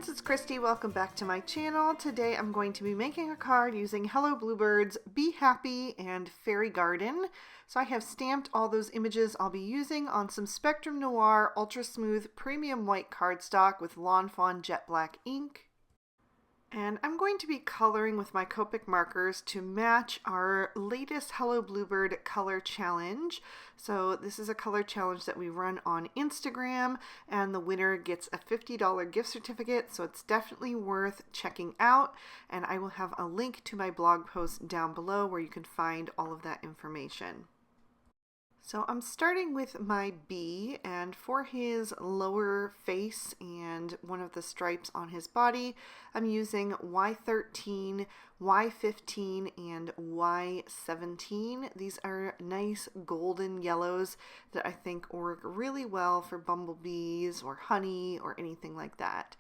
friends, it's Christy. Welcome back to my channel. Today I'm going to be making a card using Hello Bluebird's Be Happy and Fairy Garden. So I have stamped all those images I'll be using on some Spectrum Noir Ultra Smooth Premium White cardstock with Lawn Fawn Jet Black ink. And I'm going to be coloring with my Copic markers to match our latest Hello Bluebird color challenge. So this is a color challenge that we run on Instagram, and the winner gets a $50 gift certificate, so it's definitely worth checking out. And I will have a link to my blog post down below where you can find all of that information. So I'm starting with my bee, and for his lower face and one of the stripes on his body, I'm using Y13, Y15, and Y17. These are nice golden yellows that I think work really well for bumblebees or honey or anything like that.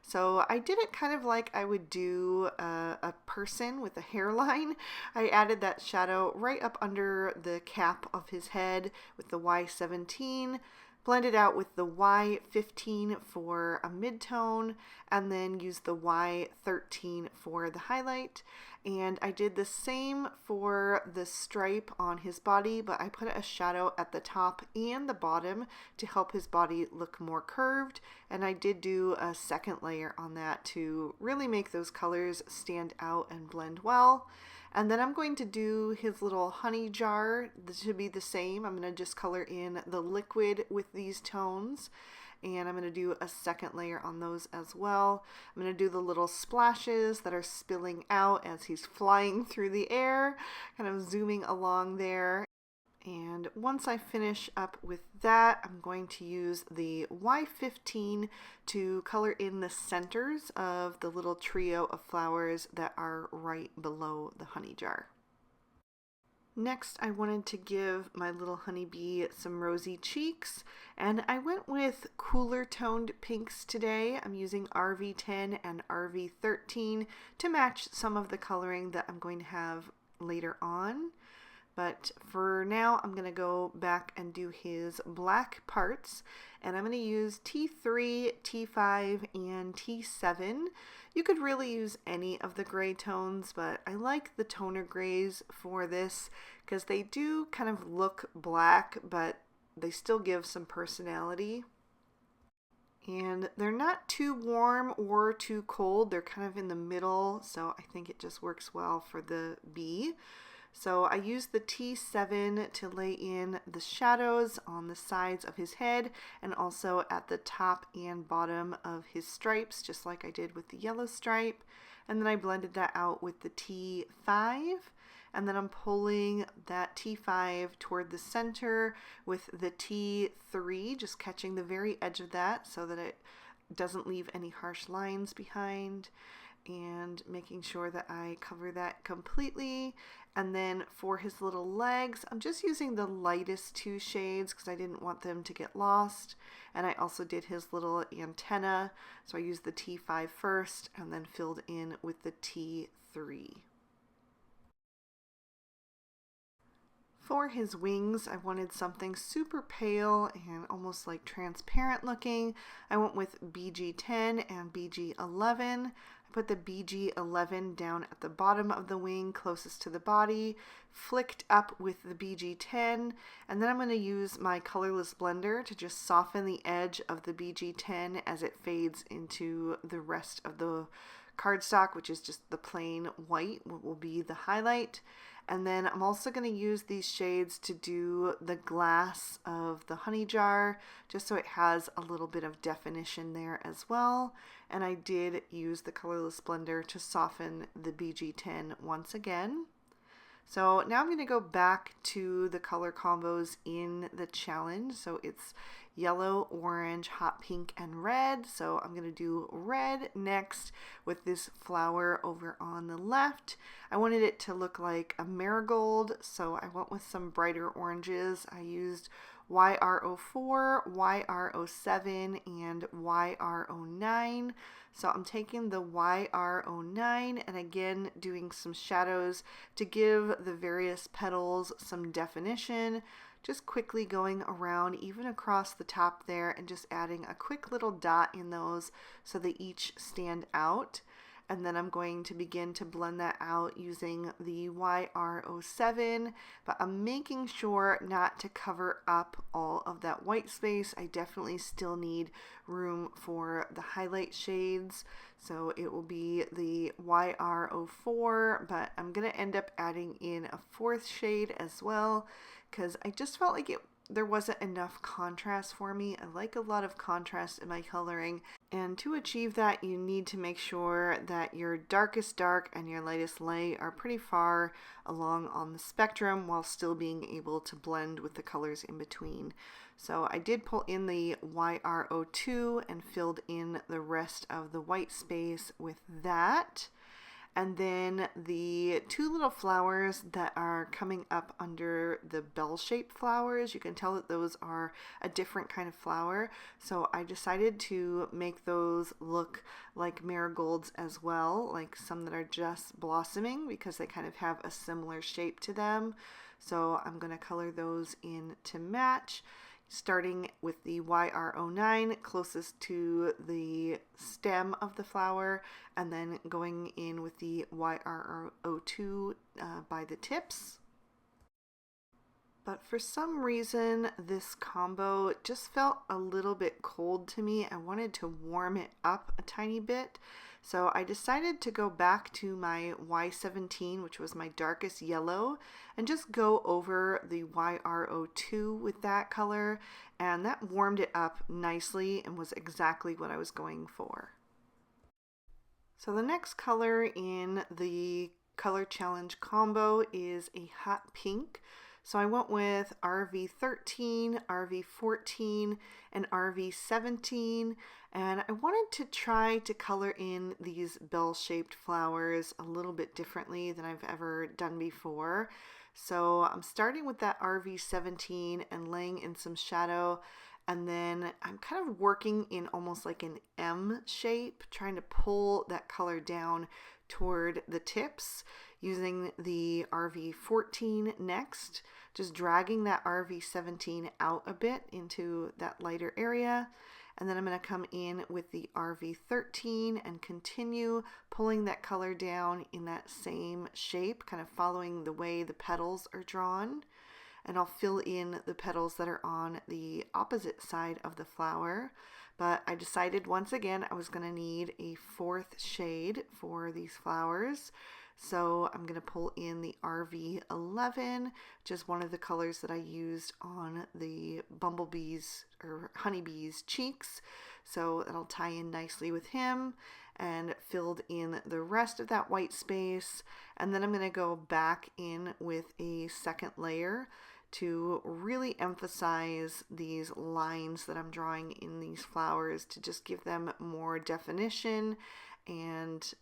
So I did it kind of like I would do a person with a hairline. I added that shadow right up under the cap of his head with the Y17, blended out with the Y15 for a mid-tone, and then used the Y13 for the highlight. And I did the same for the stripe on his body, but I put a shadow at the top and the bottom to help his body look more curved. And I did do a second layer on that to really make those colors stand out and blend well. And then I'm going to do his little honey jar to be the same. I'm going to just color in the liquid with these tones. And I'm going to do a second layer on those as well. I'm going to do the little splashes that are spilling out as he's flying through the air, kind of zooming along there. And once I finish up with that, I'm going to use the Y15 to color in the centers of the little trio of flowers that are right below the honey jar. Next, I wanted to give my little honeybee some rosy cheeks, and I went with cooler toned pinks today. I'm using RV10 and RV13 to match some of the coloring that I'm going to have later on. But for now, I'm going to go back and do his black parts, and I'm going to use T3, T5, and T7. You could really use any of the gray tones, but I like the toner grays for this because they do kind of look black, but they still give some personality. And they're not too warm or too cold. They're kind of in the middle, so I think it just works well for the bee. So I used the T7 to lay in the shadows on the sides of his head and also at the top and bottom of his stripes, just like I did with the yellow stripe. And then I blended that out with the T5. And then I'm pulling that T5 toward the center with the T3, just catching the very edge of that so that it doesn't leave any harsh lines behind, and making sure that I cover that completely. And then for his little legs, I'm just using the lightest two shades because I didn't want them to get lost. And I also did his little antenna, so I used the T5 first and then filled in with the T3. For his wings, I wanted something super pale and almost like transparent looking. I went with BG10 and BG11. I put the BG11 down at the bottom of the wing closest to the body, flicked up with the BG10, and then I'm going to use my colorless blender to just soften the edge of the BG10 as it fades into the rest of the cardstock, which is just the plain white, what will be the highlight. And then I'm also going to use these shades to do the glass of the honey jar, just so it has a little bit of definition there as well. And I did use the colorless blender to soften the BG10 once again. So now I'm going to go back to the color combos in the challenge. So it's yellow, orange, hot pink, and red. So I'm going to do red next with this flower over on the left. I wanted it to look like a marigold, so I went with some brighter oranges. I used YR04, YR07, and YR09. So I'm taking the YR09 and again doing some shadows to give the various petals some definition. Just quickly going around even across the top there and just adding a quick little dot in those so they each stand out. And then I'm going to begin to blend that out using the YR07, but I'm making sure not to cover up all of that white space. I definitely still need room for the highlight shades, so it will be the YR04, but I'm going to end up adding in a fourth shade as well because I just felt like there wasn't enough contrast for me. I like a lot of contrast in my coloring, and to achieve that you need to make sure that your darkest dark and your lightest light are pretty far along on the spectrum while still being able to blend with the colors in between. So I did pull in the YR02 and filled in the rest of the white space with that. And then the two little flowers that are coming up under the bell-shaped flowers, you can tell that those are a different kind of flower. So I decided to make those look like marigolds as well, like some that are just blossoming because they kind of have a similar shape to them. So I'm going to color those in to match, starting with the YR09 closest to the stem of the flower, and then going in with the YR02 by the tips. But for some reason this combo just felt a little bit cold to me. I wanted to warm it up a tiny bit. So I decided to go back to my Y17, which was my darkest yellow, and just go over the YR02 with that color, and that warmed it up nicely and was exactly what I was going for. So the next color in the color challenge combo is a hot pink. So I went with RV13, RV14, and RV17, and I wanted to try to color in these bell-shaped flowers a little bit differently than I've ever done before. So I'm starting with that RV17 and laying in some shadow, and then I'm kind of working in almost like an M shape, trying to pull that color down toward the tips using the RV14 next, just dragging that RV17 out a bit into that lighter area. And then I'm going to come in with the RV13 and continue pulling that color down in that same shape, kind of following the way the petals are drawn. And I'll fill in the petals that are on the opposite side of the flower. But I decided once again I was going to need a fourth shade for these flowers. So I'm going to pull in the RV11, which is one of the colors that I used on the bumblebees or honeybees cheeks. So that'll tie in nicely with him, and filled in the rest of that white space. And then I'm going to go back in with a second layer to really emphasize these lines that I'm drawing in these flowers to just give them more definition, and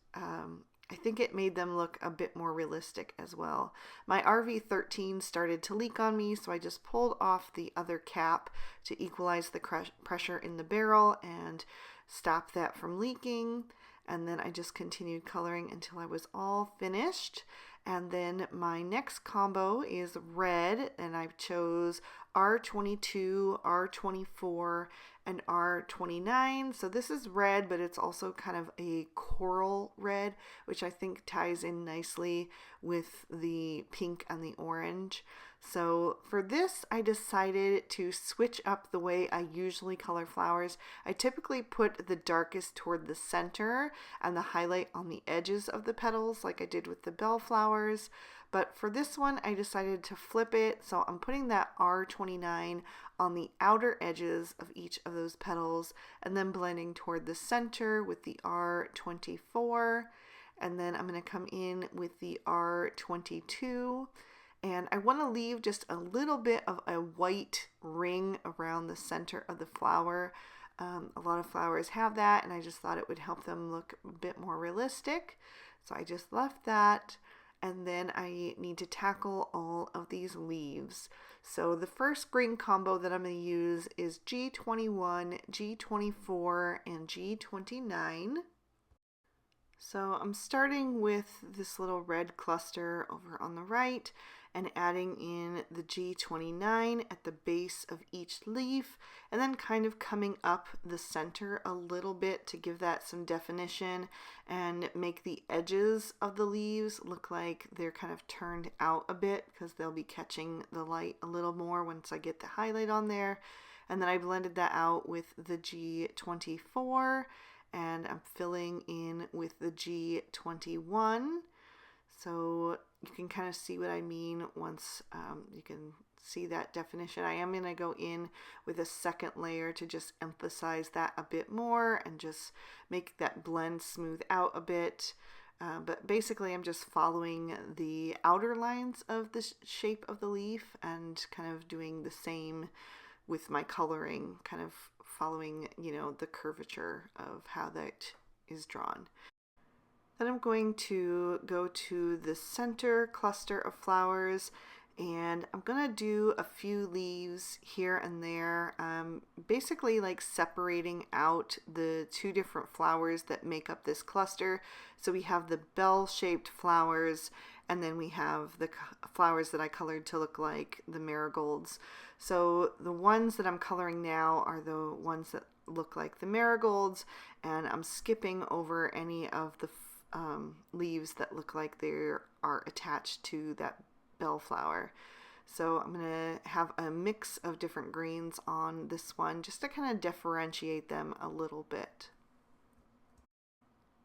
I think it made them look a bit more realistic as well. My RV13 started to leak on me, so I just pulled off the other cap to equalize the pressure in the barrel and stop that from leaking. And then I just continued coloring until I was all finished. And then my next combo is red, and I chose R22, R24, and R29. So this is red, but it's also kind of a coral red, which I think ties in nicely with the pink and the orange. So for this, I decided to switch up the way I usually color flowers. I typically put the darkest toward the center and the highlight on the edges of the petals like I did with the bell flowers. But for this one, I decided to flip it. So I'm putting that R29 on the outer edges of each of those petals and then blending toward the center with the R24. And then I'm going to come in with the R22. And I want to leave just a little bit of a white ring around the center of the flower. A lot of flowers have that, and I just thought it would help them look a bit more realistic. So I just left that. and then I need to tackle all of these leaves. So the first green combo that I'm going to use is G21, G24, and G29. So I'm starting with this little red cluster over on the right and adding in the G29 at the base of each leaf, and then kind of coming up the center a little bit to give that some definition and make the edges of the leaves look like they're kind of turned out a bit because they'll be catching the light a little more once I get the highlight on there. And then I blended that out with the G24, and I'm filling in with the G21. So you can kind of see what I mean once you can see that definition. I am going to go in with a second layer to just emphasize that a bit more and just make that blend smooth out a bit. But basically I'm just following the outer lines of the shape of the leaf and kind of doing the same with my coloring, kind of following, you know, the curvature of how that is drawn. Then I'm going to go to the center cluster of flowers, and I'm gonna do a few leaves here and there, basically like separating out the two different flowers that make up this cluster. So we have the bell-shaped flowers, and then we have the flowers that I colored to look like the marigolds. So the ones that I'm coloring now are the ones that look like the marigolds, and I'm skipping over any of the leaves that look like they are attached to that bellflower. So I'm going to have a mix of different greens on this one just to kind of differentiate them a little bit.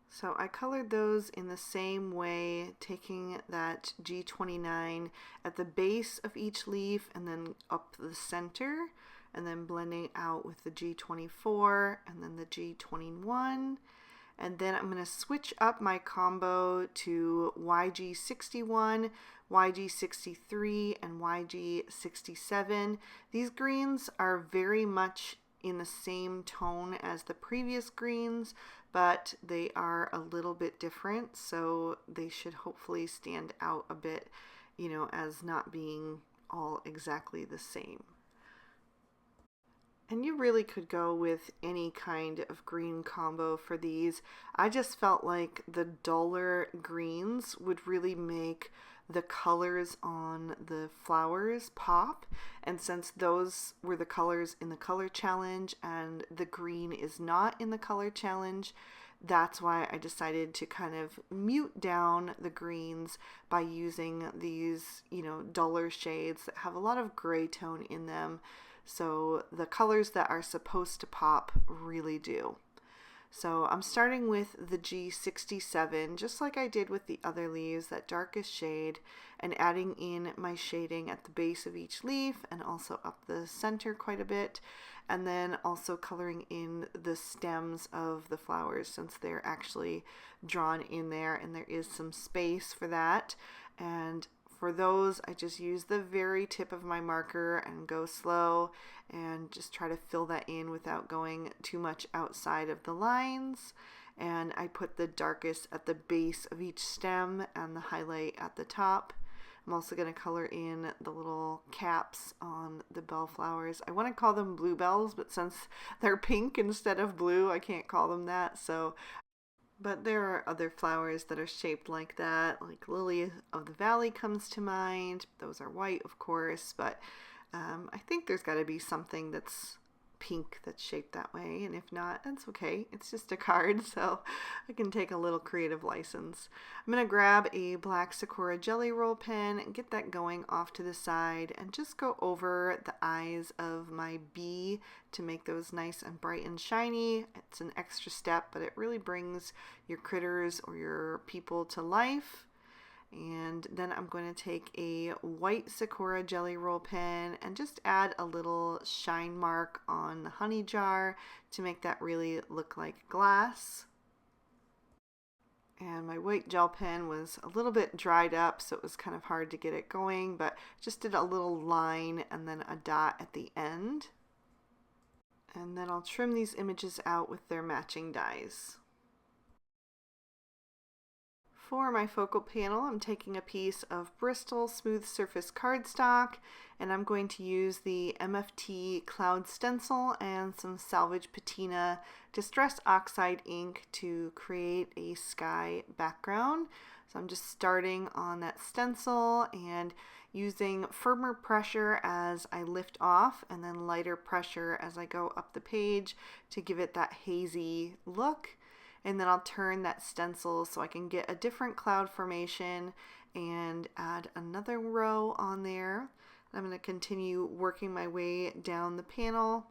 So I colored those in the same way, taking that G29 at the base of each leaf and then up the center, and then blending out with the G24 and then the G21. And then I'm going to switch up my combo to YG61, YG63, and YG67. These greens are very much in the same tone as the previous greens, but they are a little bit different, so they should hopefully stand out a bit, you know, as not being all exactly the same. And you really could go with any kind of green combo for these. I just felt like the duller greens would really make the colors on the flowers pop. And since those were the colors in the color challenge and the green is not in the color challenge, that's why I decided to kind of mute down the greens by using these, you know, duller shades that have a lot of gray tone in them. So the colors that are supposed to pop really do. So I'm starting with the G67, just like I did with the other leaves, that darkest shade, and adding in my shading at the base of each leaf and also up the center quite a bit, and then also coloring in the stems of the flowers since they're actually drawn in there and there is some space for that. And for those, I just use the very tip of my marker and go slow and just try to fill that in without going too much outside of the lines. And I put the darkest at the base of each stem and the highlight at the top. I'm also going to color in the little caps on the bellflowers. I want to call them bluebells, but since they're pink instead of blue, I can't call them that. But there are other flowers that are shaped like that, like Lily of the Valley comes to mind. Those are white, of course, but I think there's got to be something that's pink that's shaped that way, and if not, that's okay. It's just a card, so I can take a little creative license. I'm going to grab a black Sakura Jelly Roll pen and get that going off to the side and just go over the eyes of my bee to make those nice and bright and shiny. It's an extra step, but it really brings your critters or your people to life. And then I'm going to take a white Sakura Jelly Roll pen and just add a little shine mark on the honey jar to make that really look like glass. And my white gel pen was a little bit dried up, so it was kind of hard to get it going, but just did a little line and then a dot at the end. And then I'll trim these images out with their matching dies. For my focal panel, I'm taking a piece of Bristol Smooth Surface cardstock, and I'm going to use the MFT Cloud Stencil and some Salvage Patina Distress Oxide ink to create a sky background. So I'm just starting on that stencil and using firmer pressure as I lift off and then lighter pressure as I go up the page to give it that hazy look. And then I'll turn that stencil so I can get a different cloud formation and add another row on there. I'm going to continue working my way down the panel.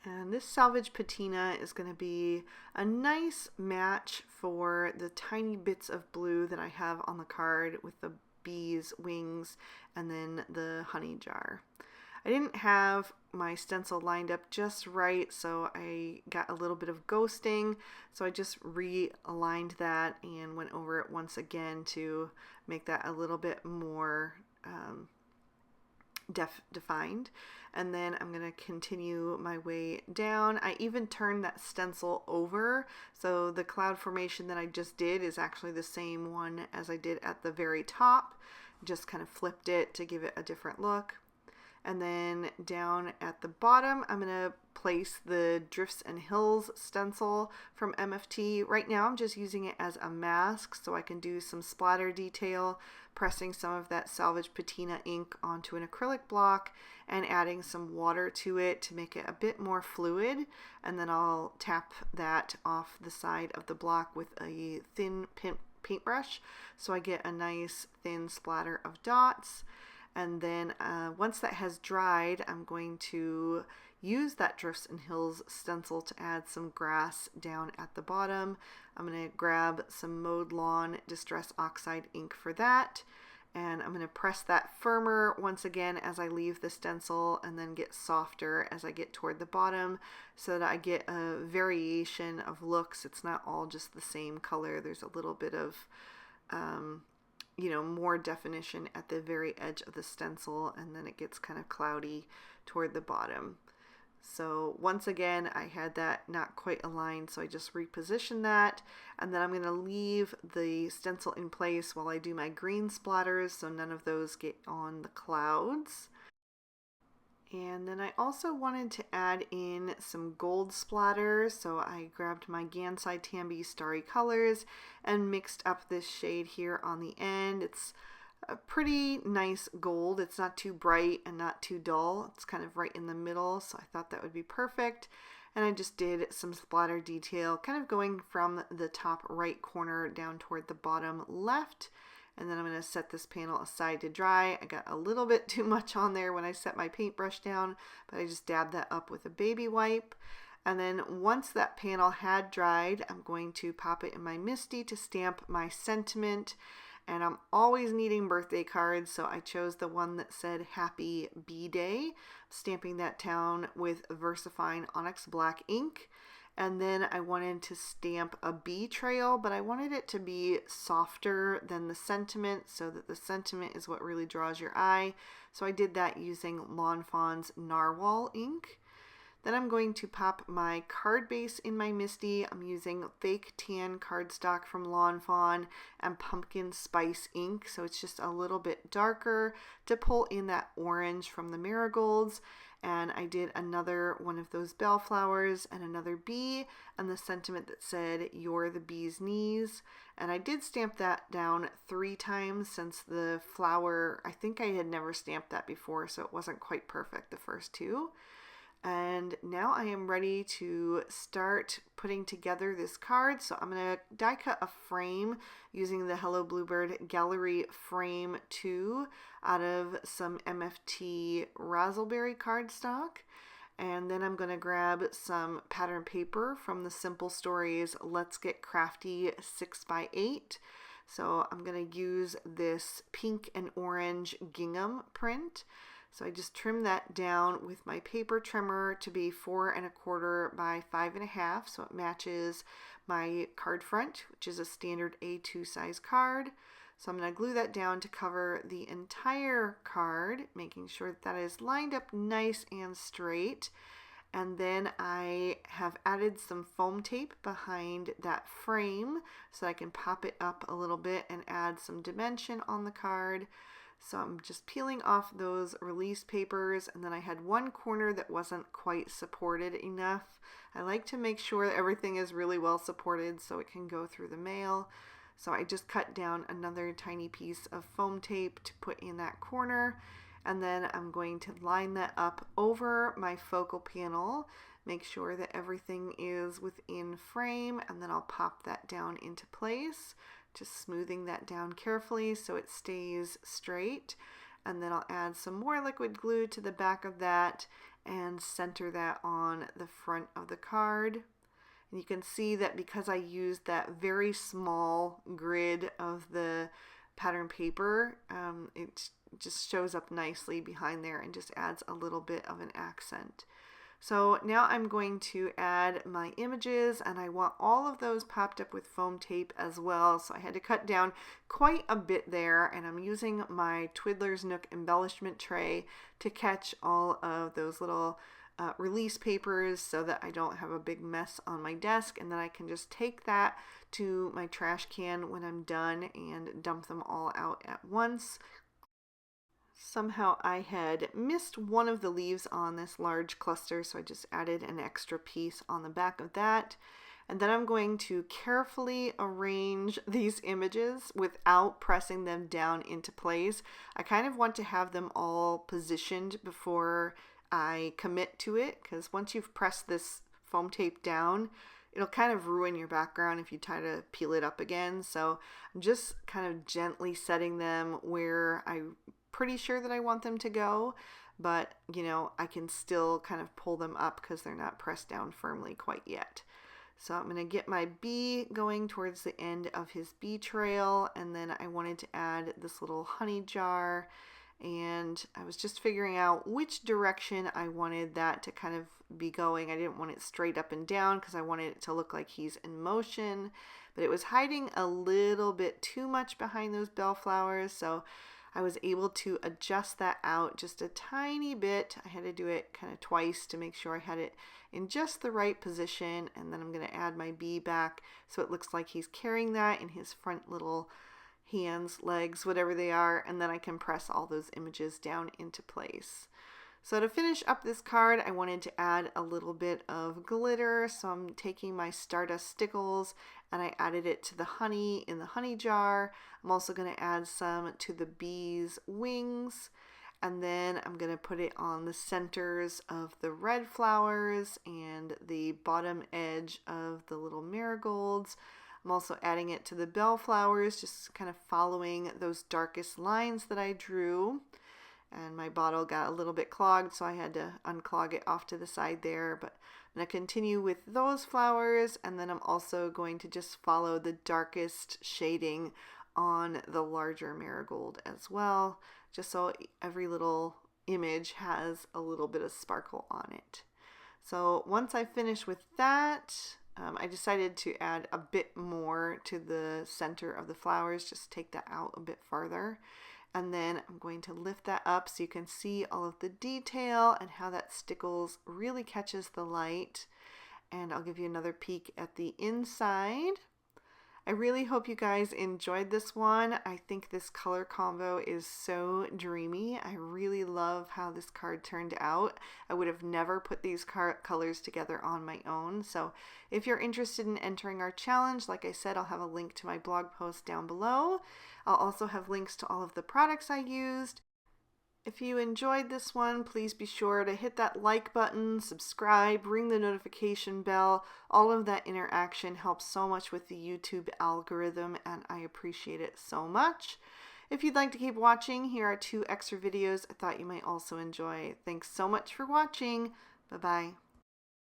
And this Salvage Patina is going to be a nice match for the tiny bits of blue that I have on the card with the bees' wings and then the honey jar. I didn't have my stencil lined up just right, so I got a little bit of ghosting, so I just realigned that and went over it once again to make that a little bit more defined. And then I'm going to continue my way down. I even turned that stencil over, so the cloud formation that I just did is actually the same one as I did at the very top. Just kind of flipped it to give it a different look. And then down at the bottom, I'm going to place the Drifts and Hills stencil from MFT. Right now, I'm just using it as a mask so I can do some splatter detail, pressing some of that Salvage Patina ink onto an acrylic block and adding some water to it to make it a bit more fluid. And then I'll tap that off the side of the block with a thin paintbrush so I get a nice thin splatter of dots. And then once that has dried, I'm going to use that Drifts and Hills stencil to add some grass down at the bottom. I'm going to grab some Mowed Lawn Distress Oxide ink for that. And I'm going to press that firmer once again as I leave the stencil and then get softer as I get toward the bottom so that I get a variation of looks. It's not all just the same color. There's a little bit of more definition at the very edge of the stencil, and then it gets kind of cloudy toward the bottom. So once again, I had that not quite aligned, so I just repositioned that, and then I'm going to leave the stencil in place while I do my green splatters so none of those get on the clouds. And then I also wanted to add in some gold splatters, so I grabbed my Gansai Tambi Starry Colors and mixed up this shade here on the end. It's a pretty nice gold. It's not too bright and not too dull. It's kind of right in the middle, so I thought that would be perfect. And I just did some splatter detail, kind of going from the top right corner down toward the bottom left. And then I'm going to set this panel aside to dry. I got a little bit too much on there when I set my paintbrush down, but I just dabbed that up with a baby wipe. And then once that panel had dried, I'm going to pop it in my MISTI to stamp my sentiment. And I'm always needing birthday cards, so I chose the one that said Happy Bee Day, stamping that down with VersaFine Onyx Black ink. And then I wanted to stamp a bee trail, but I wanted it to be softer than the sentiment so that the sentiment is what really draws your eye. So I did that using Lawn Fawn's Narwhal ink. Then I'm going to pop my card base in my MISTI. I'm using fake tan cardstock from Lawn Fawn and pumpkin spice ink, so it's just a little bit darker to pull in that orange from the marigolds. And I did another one of those bellflowers and another bee and the sentiment that said, "You're the bee's knees." And I did stamp that down 3 times since the flower, I think I had never stamped that before, so it wasn't quite perfect the first 2. And now I am ready to start putting together this card. So I'm going to die cut a frame using the Hello Bluebird Gallery Frame 2 out of some MFT Razzleberry cardstock. And then I'm going to grab some pattern paper from the Simple Stories Let's Get Crafty 6x8. So I'm going to use this pink and orange gingham print. So I just trimmed that down with my paper trimmer to be 4 1/4 by 5 1/2, so it matches my card front, which is a standard A2 size card. So I'm going to glue that down to cover the entire card, making sure that is lined up nice and straight. And then I have added some foam tape behind that frame so I can pop it up a little bit and add some dimension on the card. So I'm just peeling off those release papers, and then I had one corner that wasn't quite supported enough. I like to make sure that everything is really well supported so it can go through the mail. So I just cut down another tiny piece of foam tape to put in that corner, and then I'm going to line that up over my focal panel, make sure that everything is within frame, and then I'll pop that down into place, just smoothing that down carefully so it stays straight. And then I'll add some more liquid glue to the back of that and center that on the front of the card. And you can see that because I used that very small grid of the pattern paper, it just shows up nicely behind there and just adds a little bit of an accent. So now I'm going to add my images, and I want all of those popped up with foam tape as well. So I had to cut down quite a bit there, and I'm using my Twiddler's Nook embellishment tray to catch all of those little release papers so that I don't have a big mess on my desk, and then I can just take that to my trash can when I'm done and dump them all out at once. Somehow I had missed one of the leaves on this large cluster, so I just added an extra piece on the back of that. And then I'm going to carefully arrange these images without pressing them down into place. I kind of want to have them all positioned before I commit to it, because once you've pressed this foam tape down, it'll kind of ruin your background if you try to peel it up again. So I'm just kind of gently setting them where I'm pretty sure that I want them to go, but you know, I can still kind of pull them up because they're not pressed down firmly quite yet. So I'm going to get my bee going towards the end of his bee trail, and then I wanted to add this little honey jar, and I was just figuring out which direction I wanted that to kind of be going. I didn't want it straight up and down because I wanted it to look like he's in motion, but it was hiding a little bit too much behind those bellflowers, so I was able to adjust that out just a tiny bit. I had to do it kind of twice to make sure I had it in just the right position, and then I'm going to add my bee back so it looks like he's carrying that in his front little hands, legs, whatever they are, and then I can press all those images down into place. So to finish up this card, I wanted to add a little bit of glitter, so I'm taking my Stardust Stickles and I added it to the honey in the honey jar. I'm also going to add some to the bee's wings, and then I'm going to put it on the centers of the red flowers and the bottom edge of the little marigolds. I'm also adding it to the bellflowers, just kind of following those darkest lines that I drew. And my bottle got a little bit clogged, so I had to unclog it off to the side there. But I'm going to continue with those flowers, and then I'm also going to just follow the darkest shading on the larger marigold as well, just so every little image has a little bit of sparkle on it. So once I finish with that, I decided to add a bit more to the center of the flowers, just take that out a bit farther. And then I'm going to lift that up so you can see all of the detail and how that stickles really catches the light. And I'll give you another peek at the inside. I really hope you guys enjoyed this one. I think this color combo is so dreamy. I really love how this card turned out. I would have never put these colors together on my own. So if you're interested in entering our challenge, like I said, I'll have a link to my blog post down below. I'll also have links to all of the products I used. If you enjoyed this one, please be sure to hit that like button, subscribe, ring the notification bell. All of that interaction helps so much with the YouTube algorithm, and I appreciate it so much. If you'd like to keep watching, here are 2 extra videos I thought you might also enjoy. Thanks so much for watching. Bye-bye.